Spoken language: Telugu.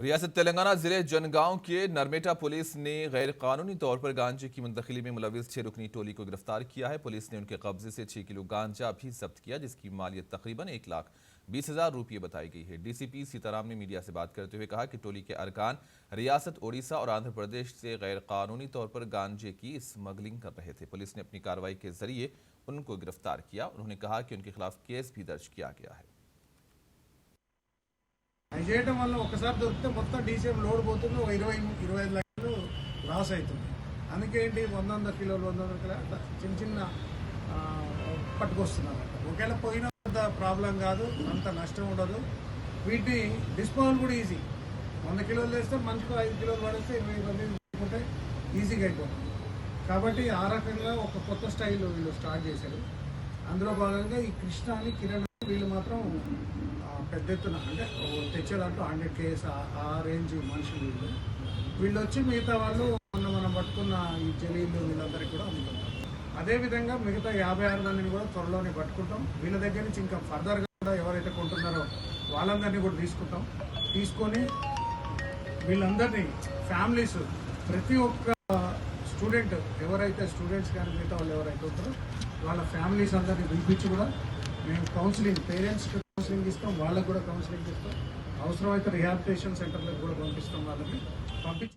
रियासत तेलंगाना जिले जनगांव के नरमेटा पुलिस ने गैर कानूनी तौर पर गांजे की मुंतकिली में मुलविस 6 रुकनी टोली को गिरफ्तार किया है। पुलिस ने उनके कब्जे से 6 किलो गांजा भी जब्त किया, जिसकी मालियत तकरीबन 1,20,000 रुपये बताई गई है। डीसीपी सीताराम ने मीडिया से बात करते हुए कहा कि टोली के अरकान रियासत ओडिशा और आंध्र प्रदेश से गैर कानूनी तौर पर गांजे की स्मगलिंग कर रहे थे। पुलिस ने अपनी कार्रवाई के जरिए उनको गिरफ्तार किया। उन्होंने कहा कि उनके खिलाफ केस भी दर्ज किया गया है। అది చేయడం వల్ల ఒకసారి దొరికితే మొత్తం డీసీఎం లోడ్ పోతుంది, 20-25 లక్షలు లాస్ అవుతుంది. అందుకే ఏంటి 100 కిలోలు 100 కిలో అట్లా చిన్న చిన్న పట్టుకొస్తున్నారు. ఒకవేళ పోయిన ప్రాబ్లం కాదు, అంత నష్టం ఉండదు. వీటిని డిస్పోజల్ కూడా ఈజీ. 100 కిలోలు వేస్తే మంచిగా 5 కిలోలు పడేస్తే 20 మంది తీసుకుంటే ఈజీగా అయిపోతుంది. కాబట్టి ఆ రకంగా ఒక కొత్త స్టైల్ వీళ్ళు స్టార్ట్ చేశారు. అందులో భాగంగా ఈ కృష్ణ అని కిరణ్ వీళ్ళు మాత్రం పెద్ద ఎత్తున అంటే తెచ్చేదాంట్లో 100 కేస్ ఆ రేంజ్ మనుషులు వీళ్ళు వచ్చి మిగతా వాళ్ళు మనం పట్టుకున్న ఈ జలీలు వీళ్ళందరికీ కూడా అందుకుంటాం. అదేవిధంగా మిగతా 56 మందిని కూడా త్వరలోనే పట్టుకుంటాం. వీళ్ళ దగ్గర నుంచి ఇంకా ఫర్దర్గా కూడా ఎవరైతే కొంటున్నారో వాళ్ళందరినీ కూడా తీసుకొని వీళ్ళందరినీ ఫ్యామిలీస్ ప్రతి ఒక్క స్టూడెంట్ ఎవరైతే స్టూడెంట్స్ కానీ మిగతా వాళ్ళు ఎవరైతే ఉంటారో వాళ్ళ ఫ్యామిలీస్ అందరినీ పిలిపించి కూడా మేము కౌన్సిలింగ్ పేరెంట్స్కి కౌన్సిలింగ్ ఇస్తాం, వాళ్ళకు కూడా కౌన్సిలింగ్ ఇస్తాం. అవసరమైతే రిహాబిలిటేషన్ సెంటర్లకు కూడా పంపిస్తాం. వాళ్ళకి పంపించి